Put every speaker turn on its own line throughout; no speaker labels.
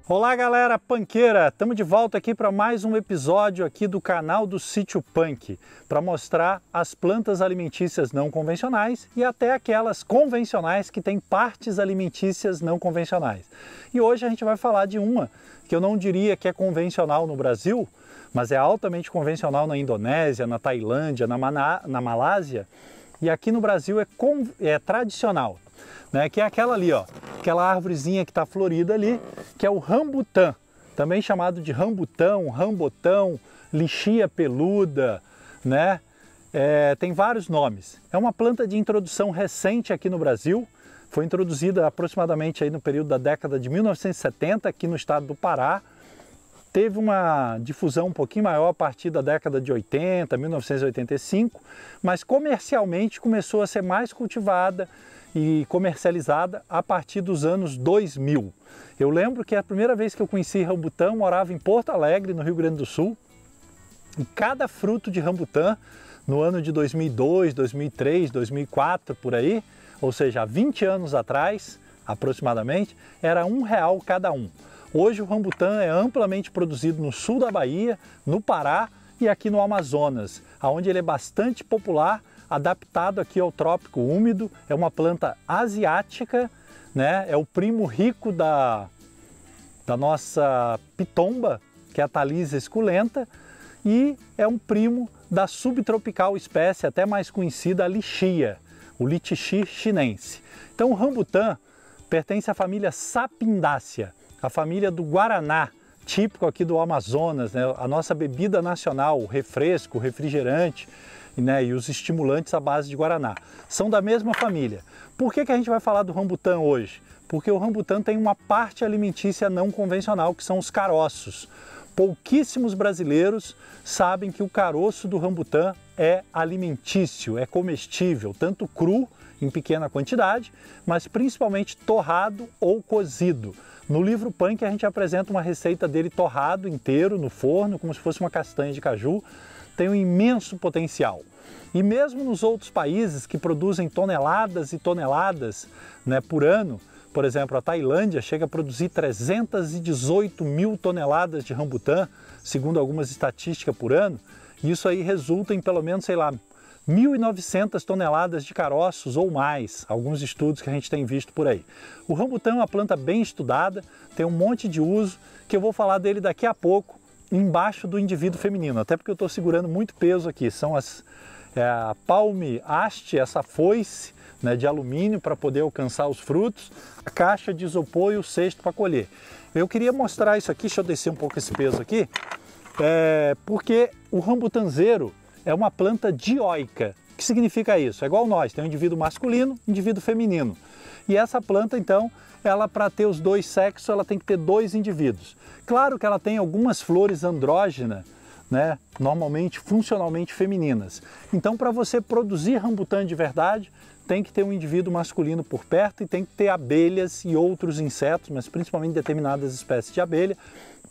Olá galera panqueira, estamos de volta aqui para mais um episódio aqui do canal do Sítio Punk, para mostrar as plantas alimentícias não convencionais e até aquelas convencionais que têm partes alimentícias não convencionais. E hoje a gente vai falar de uma que eu não diria que é convencional no Brasil, mas é altamente convencional na Indonésia, na Tailândia, na Malásia, e aqui no Brasil é tradicional. Né, que é aquela ali, ó, aquela árvorezinha que está florida ali, que é o rambutã, também chamado de rambutão, rambotão, lixia peluda, né? Tem vários nomes. É uma planta de introdução recente aqui no Brasil, foi introduzida aproximadamente aí no período da década de 1970 aqui no estado do Pará. Teve uma difusão um pouquinho maior a partir da década de 80, 1985, mas comercialmente começou a ser mais cultivada e comercializada a partir dos anos 2000. Eu lembro que a primeira vez que eu conheci rambutã, eu morava em Porto Alegre, no Rio Grande do Sul, e cada fruto de rambutã, no ano de 2002, 2003, 2004, por aí, ou seja, há 20 anos atrás, aproximadamente, era R$1 cada um. Hoje o rambutã é amplamente produzido no sul da Bahia, no Pará e aqui no Amazonas, onde ele é bastante popular, adaptado aqui ao trópico úmido, é uma planta asiática, né? É o primo rico da nossa pitomba, que é a Thalisia esculenta, e é um primo da subtropical espécie até mais conhecida, a lixia, o Litchi chinense. Então o rambutã pertence à família Sapindácea, a família do guaraná, típico aqui do Amazonas, né? A nossa bebida nacional, o refresco, o refrigerante, né, e os estimulantes à base de guaraná. São da mesma família. Por que a gente vai falar do rambutã hoje? Porque o rambutã tem uma parte alimentícia não convencional, que são os caroços. Pouquíssimos brasileiros sabem que o caroço do rambutã é alimentício, é comestível, tanto cru, em pequena quantidade, mas principalmente torrado ou cozido. No livro Punk a gente apresenta uma receita dele torrado inteiro no forno, como se fosse uma castanha de caju. Tem um imenso potencial. E mesmo nos outros países que produzem toneladas e toneladas, né, por ano, por exemplo, a Tailândia chega a produzir 318 mil toneladas de rambutã, segundo algumas estatísticas por ano, e isso aí resulta em pelo menos, sei lá, 1.900 toneladas de caroços ou mais, alguns estudos que a gente tem visto por aí. O rambutã é uma planta bem estudada, tem um monte de uso, que eu vou falar dele daqui a pouco, embaixo do indivíduo feminino, até porque eu estou segurando muito peso aqui, são a palme haste, essa foice, né, de alumínio para poder alcançar os frutos, a caixa de isopor e o cesto para colher. Eu queria mostrar isso aqui, deixa eu descer um pouco esse peso aqui, porque o rambutanzeiro é uma planta dioica. O que significa isso? É igual nós, tem um indivíduo masculino e um indivíduo feminino. E essa planta, então, ela para ter os dois sexos, ela tem que ter dois indivíduos. Claro que ela tem algumas flores andrógenas, né, normalmente, funcionalmente femininas. Então, para você produzir rambutã de verdade, tem que ter um indivíduo masculino por perto e tem que ter abelhas e outros insetos, mas principalmente determinadas espécies de abelha,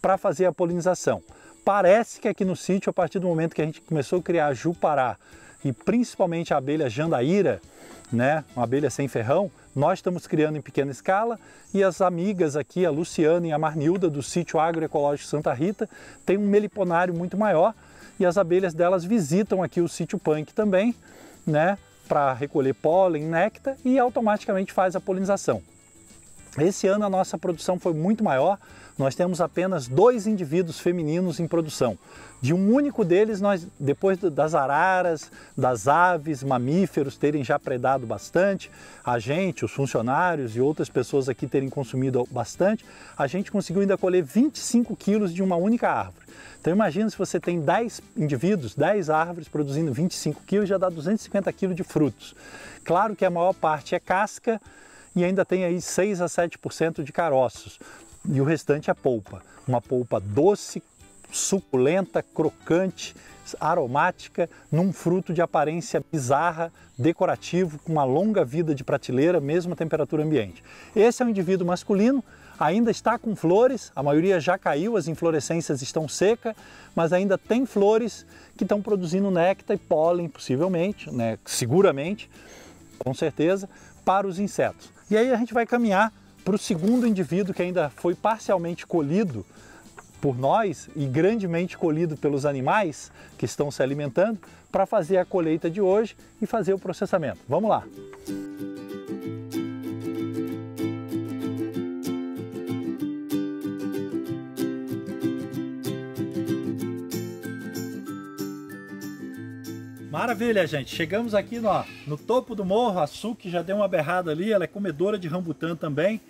para fazer a polinização. Parece que aqui no sítio, a partir do momento que a gente começou a criar a jupará e principalmente a abelha jandaíra, né, uma abelha sem ferrão, nós estamos criando em pequena escala e as amigas aqui, a Luciana e a Marnilda, do sítio agroecológico Santa Rita, tem um meliponário muito maior e as abelhas delas visitam aqui o sítio Punk também, né, para recolher pólen, néctar e automaticamente faz a polinização. Esse ano a nossa produção foi muito maior, nós temos apenas 2 indivíduos femininos em produção. De um único deles, nós, depois das araras, das aves, mamíferos terem já predado bastante, a gente, os funcionários e outras pessoas aqui terem consumido bastante, a gente conseguiu ainda colher 25 quilos de uma única árvore. Então imagina se você tem 10 indivíduos, 10 árvores produzindo 25 quilos, já dá 250 quilos de frutos. Claro que a maior parte é casca, e ainda tem aí 6 a 7% de caroços, e o restante é polpa. Uma polpa doce, suculenta, crocante, aromática, num fruto de aparência bizarra, decorativo, com uma longa vida de prateleira, mesmo a temperatura ambiente. Esse é um indivíduo masculino, ainda está com flores, a maioria já caiu, as inflorescências estão secas, mas ainda tem flores que estão produzindo néctar e pólen, possivelmente, né, seguramente, com certeza, para os insetos. E aí a gente vai caminhar para o segundo indivíduo que ainda foi parcialmente colhido por nós e grandemente colhido pelos animais que estão se alimentando, para fazer a colheita de hoje e fazer o processamento. Vamos lá! Maravilha, gente! Chegamos aqui no topo do morro. A Suki já deu uma berrada ali, ela é comedora de rambutã também.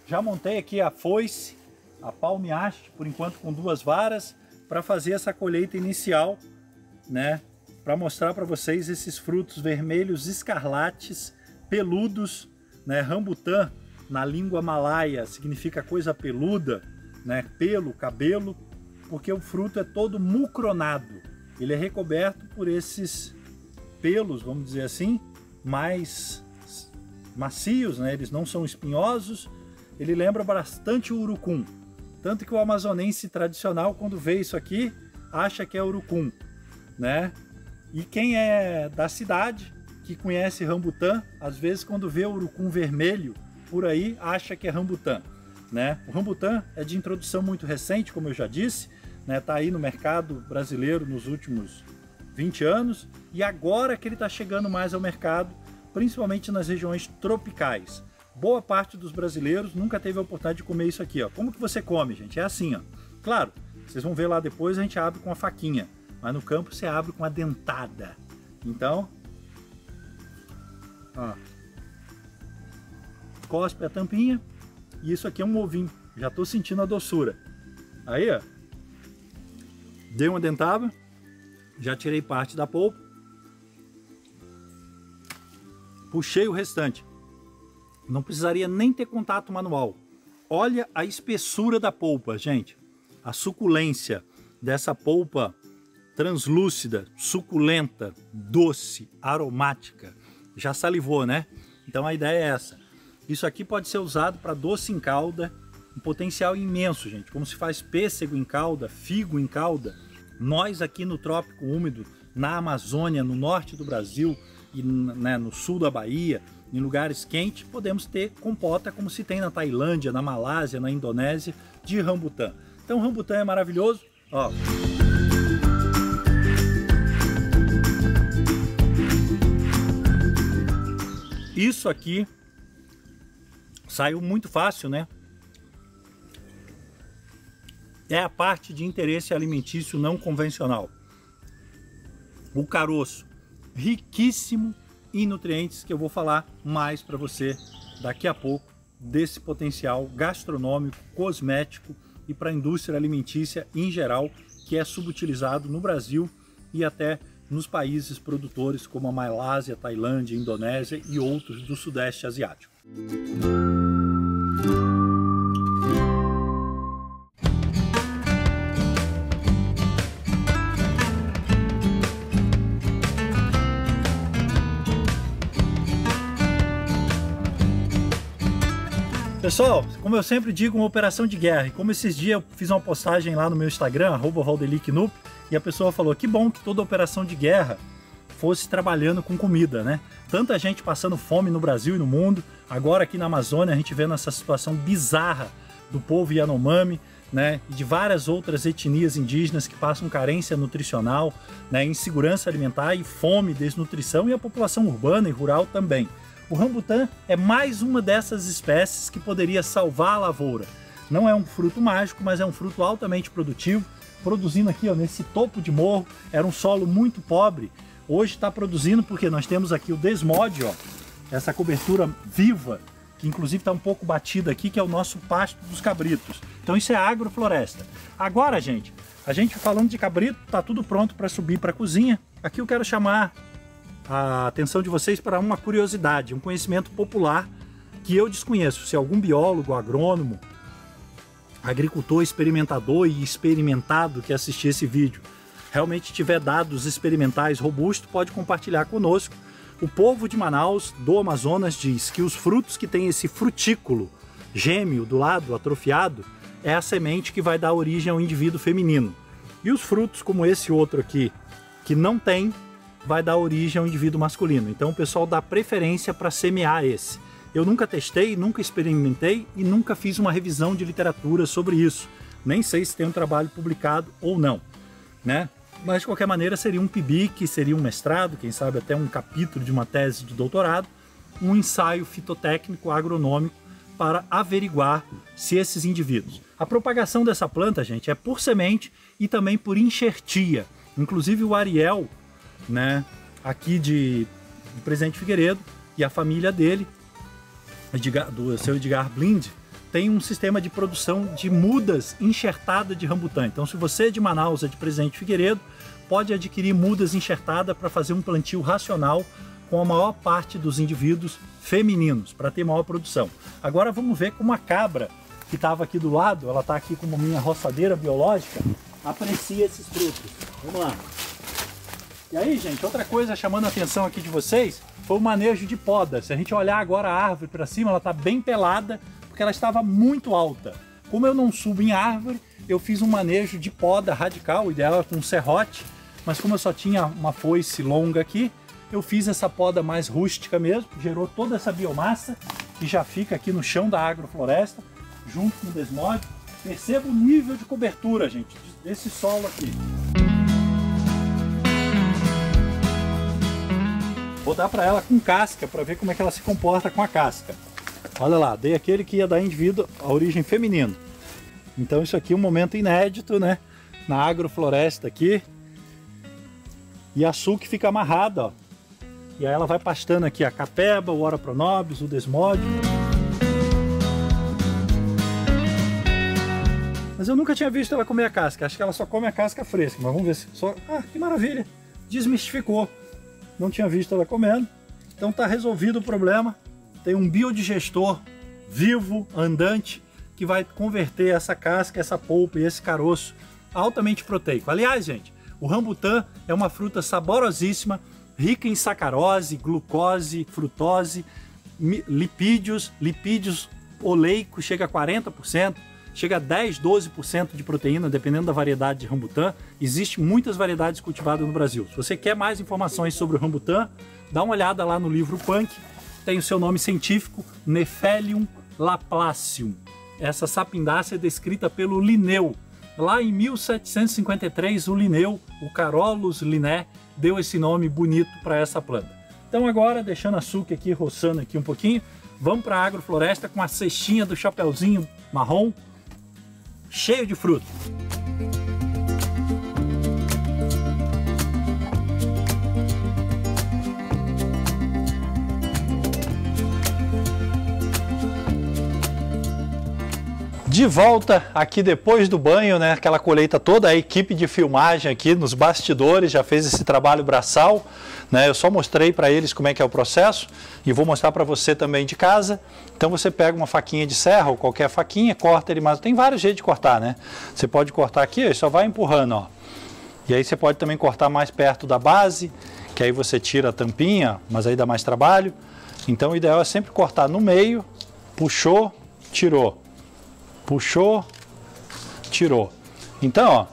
Já montei aqui a foice, a palmeaste, por enquanto com 2 varas, para fazer essa colheita inicial, né? Para mostrar para vocês esses frutos vermelhos escarlates, peludos, né? Rambutã, na língua malaia, significa coisa peluda, né? Pelo, cabelo, porque o fruto é todo mucronado. Ele é recoberto por esses pelos, vamos dizer assim, mais macios, né? Eles não são espinhosos. Ele lembra bastante o urucum. Tanto que o amazonense tradicional, quando vê isso aqui, acha que é urucum, né? E quem é da cidade, que conhece rambutã, às vezes quando vê o urucum vermelho por aí, acha que é rambutã, né? O rambutã é de introdução muito recente, como eu já disse, né? Tá aí no mercado brasileiro nos últimos 20 anos, e agora que ele está chegando mais ao mercado, principalmente nas regiões tropicais. Boa parte dos brasileiros nunca teve a oportunidade de comer isso aqui, ó. Como que você come, gente? É assim, ó. Claro, vocês vão ver lá depois, a gente abre com a faquinha, mas no campo você abre com a dentada. Então, ó, cospe a tampinha, e isso aqui é um ovinho. Já estou sentindo a doçura. Aí, ó, dei uma dentada, já tirei parte da polpa, puxei o restante. Não precisaria nem ter contato manual. Olha a espessura da polpa, gente. A suculência dessa polpa translúcida, suculenta, doce, aromática. Já salivou, né? Então a ideia é essa. Isso aqui pode ser usado para doce em calda, um potencial imenso, gente. Como se faz pêssego em calda, figo em calda. Nós aqui no trópico úmido, na Amazônia, no norte do Brasil e, né, no sul da Bahia, em lugares quentes, podemos ter compota como se tem na Tailândia, na Malásia, na Indonésia, de rambutã. Então o rambutã é maravilhoso, ó. Isso aqui saiu muito fácil, né? É a parte de interesse alimentício não convencional. O caroço, riquíssimo em nutrientes, que eu vou falar mais para você daqui a pouco, desse potencial gastronômico, cosmético e para a indústria alimentícia em geral, que é subutilizado no Brasil e até nos países produtores como a Malásia, Tailândia, Indonésia e outros do Sudeste Asiático. Pessoal, como eu sempre digo, uma operação de guerra. E como esses dias eu fiz uma postagem lá no meu Instagram, @valdelicnup, e a pessoa falou que bom que toda operação de guerra fosse trabalhando com comida, né? Tanta gente passando fome no Brasil e no mundo. Agora aqui na Amazônia a gente vendo essa situação bizarra do povo Yanomami, né? E de várias outras etnias indígenas que passam carência nutricional, né? Insegurança alimentar e fome, desnutrição, e a população urbana e rural também. O rambutã é mais uma dessas espécies que poderia salvar a lavoura. Não é um fruto mágico, mas é um fruto altamente produtivo, produzindo aqui, ó, nesse topo de morro. Era um solo muito pobre, hoje está produzindo porque nós temos aqui o desmode, ó, essa cobertura viva, que inclusive está um pouco batida aqui, que é o nosso pasto dos cabritos. Então isso é agrofloresta. Agora, gente, a gente falando de cabrito, tá tudo pronto para subir para a cozinha. Aqui eu quero chamar a atenção de vocês para uma curiosidade, um conhecimento popular que eu desconheço. Se algum biólogo, agrônomo, agricultor, experimentador e experimentado que assistir esse vídeo realmente tiver dados experimentais robustos, pode compartilhar conosco. O povo de Manaus, do Amazonas, diz que os frutos que tem esse frutículo gêmeo do lado, atrofiado, é a semente que vai dar origem ao indivíduo feminino. E os frutos como esse outro aqui, que não tem, vai dar origem ao indivíduo masculino. Então o pessoal dá preferência para semear esse. Eu nunca testei, nunca experimentei e nunca fiz uma revisão de literatura sobre isso. Nem sei se tem um trabalho publicado ou não, né? Mas de qualquer maneira seria um PIBIC, seria um mestrado, quem sabe até um capítulo de uma tese de doutorado, um ensaio fitotécnico agronômico para averiguar se esses indivíduos... A propagação dessa planta, gente, é por semente e também por enxertia. Inclusive o Ariel, né, aqui de Presidente Figueiredo e a família dele, do seu Edgar Blind, tem um sistema de produção de mudas enxertadas de rambutã. Então, se você é de Manaus, é de Presidente Figueiredo, pode adquirir mudas enxertadas para fazer um plantio racional com a maior parte dos indivíduos femininos, para ter maior produção. Agora vamos ver como a cabra, que estava aqui do lado, ela está aqui com uma minha roçadeira biológica, aprecia esses frutos. Vamos lá. E aí, gente, outra coisa chamando a atenção aqui de vocês foi o manejo de poda. Se a gente olhar agora a árvore para cima, ela está bem pelada, porque ela estava muito alta. Como eu não subo em árvore, eu fiz um manejo de poda radical, o ideal é com um serrote, mas como eu só tinha uma foice longa aqui, eu fiz essa poda mais rústica mesmo, gerou toda essa biomassa que já fica aqui no chão da agrofloresta, junto com o desmode. Perceba o nível de cobertura, gente, desse solo aqui. Vou dar para ela com casca, para ver como é que ela se comporta com a casca. Olha lá, dei aquele que ia dar indivíduo a origem feminina. Então isso aqui é um momento inédito, né? Na agrofloresta aqui. E a sulk fica amarrada, ó. E aí ela vai pastando aqui a capeba, o Ora pronobis, o desmódio. Mas eu nunca tinha visto ela comer a casca. Acho que ela só come a casca fresca. Mas vamos ver se... Ah, que maravilha! Desmistificou. Não tinha visto ela comendo. Então tá resolvido o problema. Tem um biodigestor vivo, andante, que vai converter essa casca, essa polpa e esse caroço altamente proteico. Aliás, gente, o rambutã é uma fruta saborosíssima, rica em sacarose, glucose, frutose, lipídios oleicos, chega a 40%, chega a 10, 12% de proteína, dependendo da variedade de rambutã. Existem muitas variedades cultivadas no Brasil. Se você quer mais informações sobre o rambutã, dá uma olhada lá no livro Punk, tem o seu nome científico, Nephelium laplacium. Essa sapindácea é descrita pelo Linneu. Lá em 1753, o Linneu, o Carolus Linné, deu esse nome bonito para essa planta. Então agora, deixando a sulk aqui, roçando aqui um pouquinho, vamos para a agrofloresta com a cestinha do chapeuzinho marrom, cheio de fruto. De volta aqui depois do banho, né? Aquela colheita toda, a equipe de filmagem aqui nos bastidores já fez esse trabalho braçal, né? Eu só mostrei para eles como é que é o processo e vou mostrar para você também de casa. Então você pega uma faquinha de serra ou qualquer faquinha, corta ele, mas tem vários jeitos de cortar, né? Você pode cortar aqui, ó, só vai empurrando, ó. E aí você pode também cortar mais perto da base, que aí você tira a tampinha, mas aí dá mais trabalho. Então o ideal é sempre cortar no meio, puxou, tirou. Puxou, tirou. Então, ó,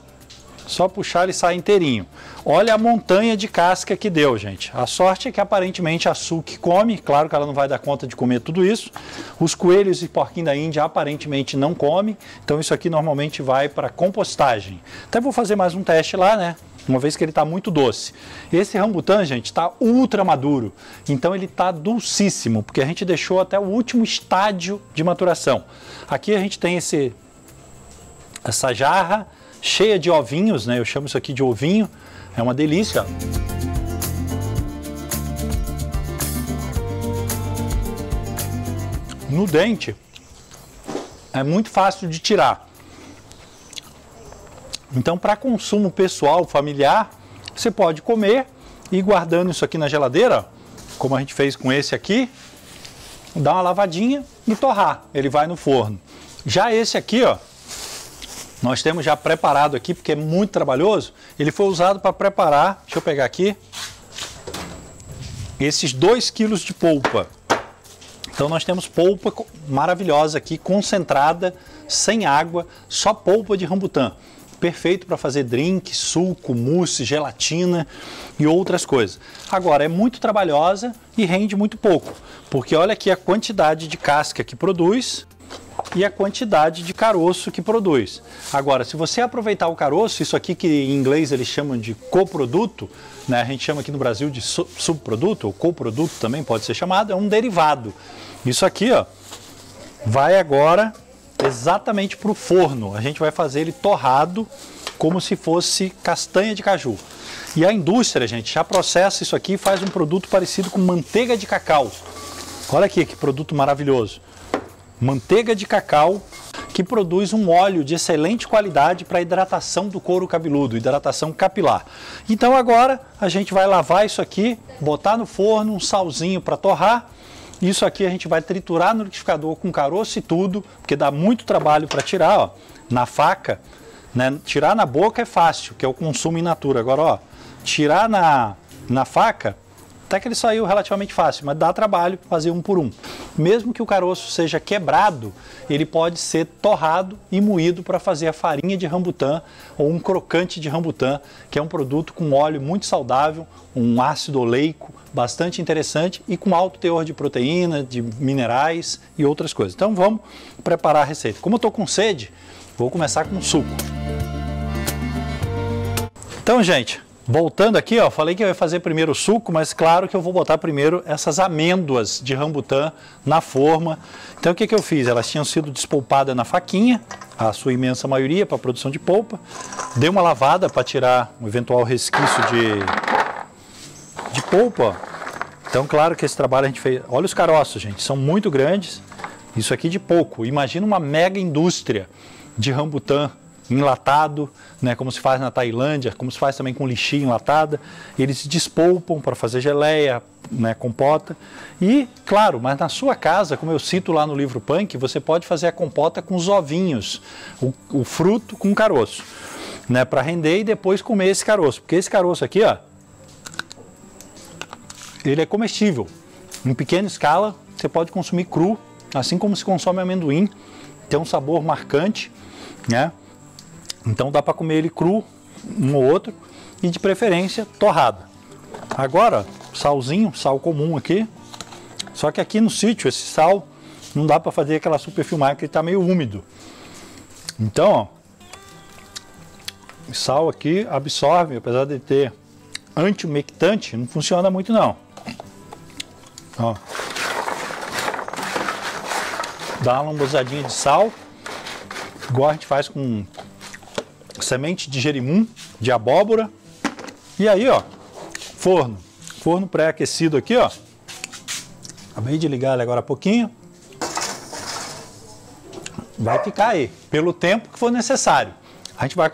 só puxar ele sai inteirinho. Olha a montanha de casca que deu, gente. A sorte é que aparentemente a sulk come, claro que ela não vai dar conta de comer tudo isso. Os coelhos e porquinho da Índia aparentemente não comem, então isso aqui normalmente vai para compostagem. Até vou fazer mais um teste lá, né? Uma vez que ele está muito doce. Esse rambutã, gente, está ultra maduro. Então ele está dulcíssimo, porque a gente deixou até o último estágio de maturação. Aqui a gente tem essa jarra cheia de ovinhos, né? Eu chamo isso aqui de ovinho. É uma delícia. No dente, é muito fácil de tirar. Então, para consumo pessoal, familiar, você pode comer e ir guardando isso aqui na geladeira, como a gente fez com esse aqui, dar uma lavadinha e torrar. Ele vai no forno. Já esse aqui, ó, nós temos já preparado aqui, porque é muito trabalhoso. Ele foi usado para preparar, deixa eu pegar aqui, esses 2 quilos de polpa. Então nós temos polpa maravilhosa aqui, concentrada, sem água, só polpa de rambutã. perfeito para fazer drink, suco, mousse, gelatina e outras coisas. Agora, é muito trabalhosa e rende muito pouco, porque olha aqui a quantidade de casca que produz e a quantidade de caroço que produz. Agora, se você aproveitar o caroço, isso aqui que em inglês eles chamam de coproduto, né? A gente chama aqui no Brasil de subproduto, ou coproduto também pode ser chamado, é um derivado. Isso aqui, ó, vai agora exatamente para o forno. A gente vai fazer ele torrado como se fosse castanha de caju. E a indústria, gente, já processa isso aqui e faz um produto parecido com manteiga de cacau. Olha aqui que produto maravilhoso. Manteiga de cacau que produz um óleo de excelente qualidade para hidratação do couro cabeludo, hidratação capilar. Então agora a gente vai lavar isso aqui, botar no forno, um salzinho para torrar. Isso aqui a gente vai triturar no liquidificador com caroço e tudo, porque dá muito trabalho para tirar, ó, na faca, né? Tirar na boca é fácil, que é o consumo in natura. Agora, ó, tirar na faca, até que ele saiu relativamente fácil, mas dá trabalho fazer um por um. Mesmo que o caroço seja quebrado, ele pode ser torrado e moído para fazer a farinha de rambutã ou um crocante de rambutã, que é um produto com óleo muito saudável, um ácido oleico bastante interessante e com alto teor de proteína, de minerais e outras coisas. Então vamos preparar a receita. Como eu estou com sede, vou começar com suco. Então, gente, voltando aqui, ó, falei que eu ia fazer primeiro o suco, mas claro que eu vou botar primeiro essas amêndoas de rambutã na forma. Então o que eu fiz? Elas tinham sido despolpadas na faquinha, a sua imensa maioria para a produção de polpa. Dei uma lavada para tirar um eventual resquício de polpa. Ó. Então claro que esse trabalho a gente fez. Olha os caroços, gente, são muito grandes. Isso aqui de pouco. Imagina uma mega indústria de rambutã enlatado, né, como se faz na Tailândia, como se faz também com lixia enlatada. Eles se despolpam para fazer geleia, né, compota. E, claro, mas na sua casa, como eu cito lá no livro Punk, você pode fazer a compota com os ovinhos, o fruto com caroço, né, para render e depois comer esse caroço. Porque esse caroço aqui, ó, ele é comestível. Em pequena escala, você pode consumir cru, assim como se consome amendoim. Tem um sabor marcante, né? Então dá para comer ele cru, um ou outro, e de preferência torrado. Agora, salzinho, sal comum aqui. Só que aqui no sítio, esse sal não dá para fazer aquela super filmagem, porque ele está meio úmido. Então, ó, o sal aqui absorve, apesar de ter anti-umectante, não funciona muito não. Ó. Dá uma lambuzadinha de sal, igual a gente faz com semente de jerimum, de abóbora. E aí, ó, forno pré-aquecido aqui, ó. Acabei de ligar ele agora há pouquinho. Vai ficar aí, pelo tempo que for necessário.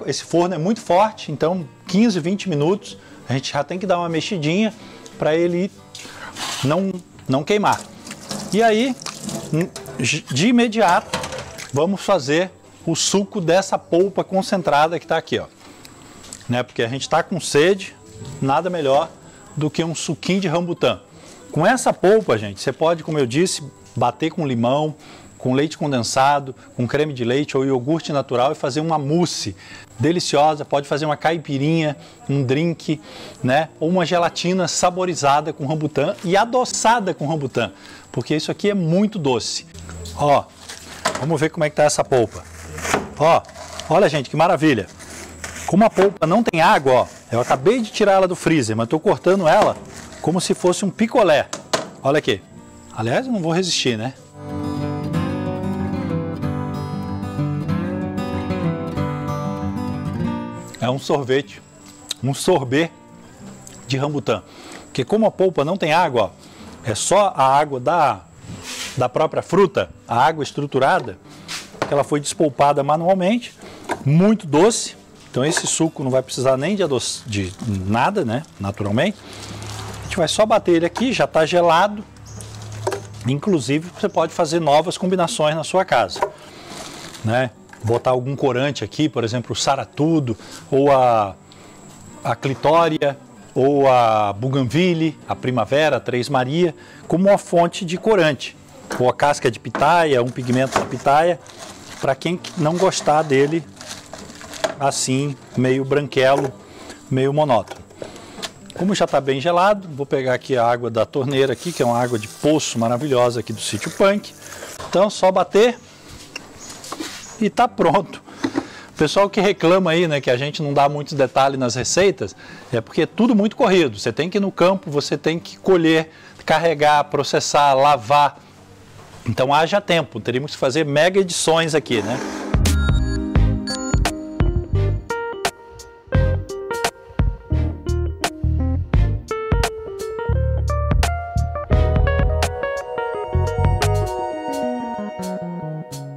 Esse forno é muito forte, então 15, 20 minutos, a gente já tem que dar uma mexidinha para ele não queimar. E aí, de imediato, vamos fazer o suco dessa polpa concentrada que está aqui, ó. Né? Porque a gente está com sede, nada melhor do que um suquinho de rambutã. Com essa polpa, gente, você pode, como eu disse, bater com limão, com leite condensado, com creme de leite ou iogurte natural e fazer uma mousse deliciosa. Pode fazer uma caipirinha, um drink, né? Ou uma gelatina saborizada com rambutã e adoçada com rambutã, porque isso aqui é muito doce. Ó, vamos ver como é que tá essa polpa. Ó, olha, gente, que maravilha. Como a polpa não tem água, ó, eu acabei de tirar ela do freezer, mas estou cortando ela como se fosse um picolé. Olha aqui. Aliás, eu não vou resistir, né? É um sorvete, um sorbet de rambutã. Porque como a polpa não tem água, ó, é só a água da própria fruta, a água estruturada, que ela foi despolpada manualmente, muito doce. Então esse suco não vai precisar nem de nada, né? Naturalmente. A gente vai só bater ele aqui, já está gelado. Inclusive você pode fazer novas combinações na sua casa, né? Botar algum corante aqui, por exemplo, o saratudo, ou a clitória, ou a buganville, a primavera, a Três Maria, como uma fonte de corante. Ou a casca de pitaia, um pigmento da pitaia, para quem não gostar dele assim, meio branquelo, meio monótono. Como já está bem gelado, vou pegar aqui a água da torneira aqui, que é uma água de poço maravilhosa aqui do Sítio Punk. Então, só bater e tá pronto. O pessoal que reclama aí, né, que a gente não dá muitos detalhes nas receitas, é porque é tudo muito corrido. Você tem que ir no campo, você tem que colher, carregar, processar, lavar. Então haja tempo, teríamos que fazer mega edições aqui, né?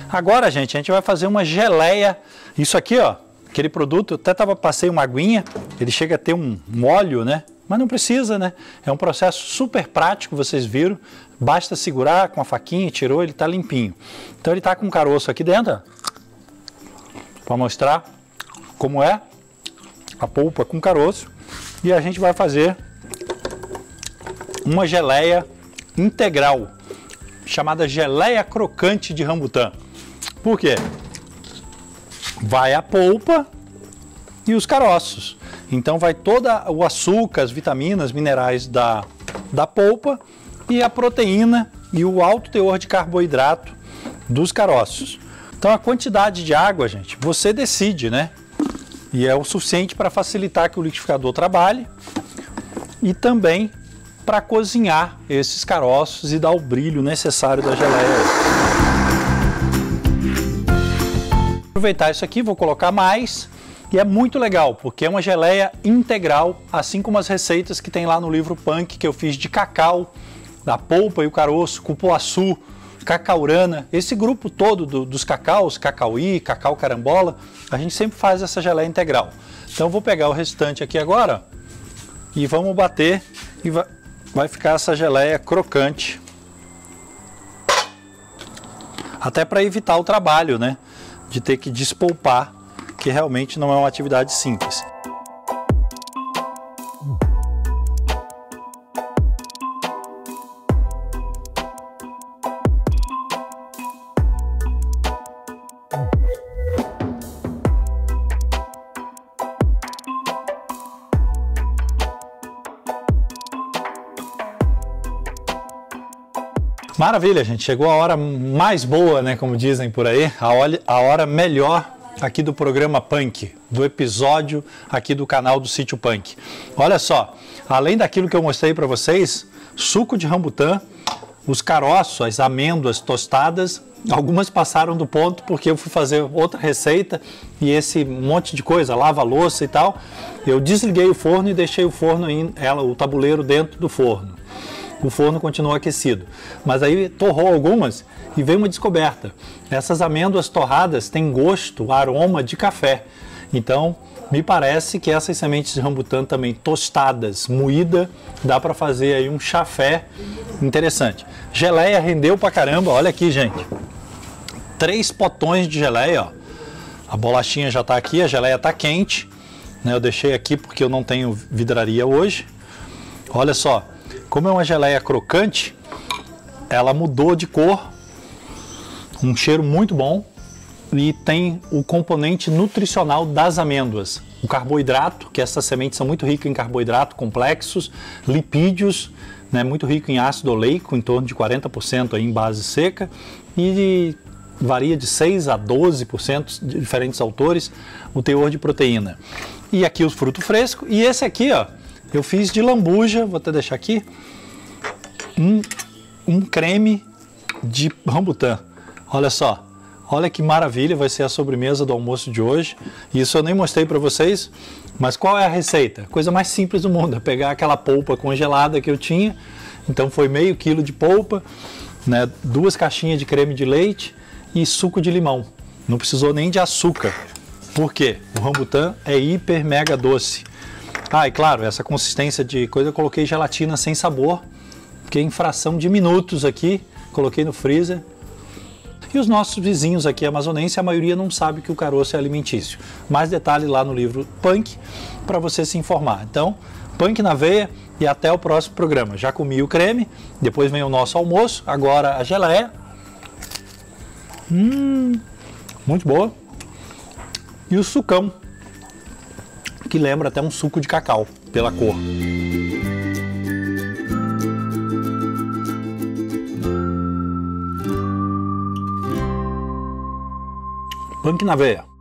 Agora, gente, a gente vai fazer uma geleia. Isso aqui, ó, aquele produto, eu até passei uma aguinha, ele chega a ter um óleo, né? Mas não precisa, né? É um processo super prático, vocês viram. Basta segurar com a faquinha, tirou, ele está limpinho. Então ele está com um caroço aqui dentro, para mostrar como é a polpa com caroço. E a gente vai fazer uma geleia integral, chamada geleia crocante de rambutan. Por quê? Vai a polpa e os caroços. Então vai todo o açúcar, as vitaminas, minerais da polpa e a proteína e o alto teor de carboidrato dos caroços. Então a quantidade de água, gente, você decide, né? E é o suficiente para facilitar que o liquidificador trabalhe e também para cozinhar esses caroços e dar o brilho necessário da geleia. Aproveitar isso aqui, vou colocar mais. E é muito legal, porque é uma geleia integral, assim como as receitas que tem lá no livro Punk, que eu fiz de cacau, da polpa e o caroço, cupuaçu, cacaurana, esse grupo todo dos cacaus, cacauí, cacau carambola, a gente sempre faz essa geleia integral. Então eu vou pegar o restante aqui agora e vamos bater e vai ficar essa geleia crocante. Até para evitar o trabalho, né, de ter que despolpar, que realmente não é uma atividade simples. Maravilha, gente. Chegou a hora mais boa, né, como dizem por aí, a hora melhor aqui do programa Punk, do episódio aqui do canal do Sítio Punk. Olha só, além daquilo que eu mostrei para vocês, suco de rambutan, os caroços, as amêndoas tostadas, algumas passaram do ponto porque eu fui fazer outra receita e esse monte de coisa, lava-louça e tal, eu desliguei o forno e deixei o forno, o tabuleiro dentro do forno. O forno continuou aquecido, mas aí torrou algumas e veio uma descoberta. Essas amêndoas torradas têm gosto, aroma de café. Então, me parece que essas sementes de rambutan também tostadas, moída, dá para fazer aí um chafé interessante. Geleia rendeu pra caramba, olha aqui, gente. 3 potões de geleia, ó. A bolachinha já está aqui, a geleia está quente, né? Eu deixei aqui porque eu não tenho vidraria hoje. Olha só. Como é uma geleia crocante, ela mudou de cor, um cheiro muito bom e tem o componente nutricional das amêndoas. O carboidrato, que essas sementes são muito ricas em carboidrato complexos, lipídios, né, muito rico em ácido oleico, em torno de 40% aí em base seca, e varia de 6 a 12% de diferentes autores o teor de proteína. E aqui os frutos frescos, e esse aqui, ó, eu fiz de lambuja, vou até deixar aqui, um creme de rambutan. Olha só, olha que maravilha, vai ser a sobremesa do almoço de hoje. Isso eu nem mostrei para vocês, mas qual é a receita? Coisa mais simples do mundo, é pegar aquela polpa congelada que eu tinha, então foi meio quilo de polpa, né, 2 caixinhas de creme de leite e suco de limão. Não precisou nem de açúcar. Por quê? O rambutan é hiper mega doce. Ah, e claro, essa consistência de coisa eu coloquei gelatina sem sabor, porque em fração de minutos aqui, coloquei no freezer. E os nossos vizinhos aqui amazonenses, a maioria não sabe que o caroço é alimentício. Mais detalhe lá no livro Punk, para você se informar. Então, Punk na veia e até o próximo programa. Já comi o creme, depois vem o nosso almoço, agora a geleia. Muito boa. E o sucão. que lembra até um suco de cacau pela cor. Punk na veia.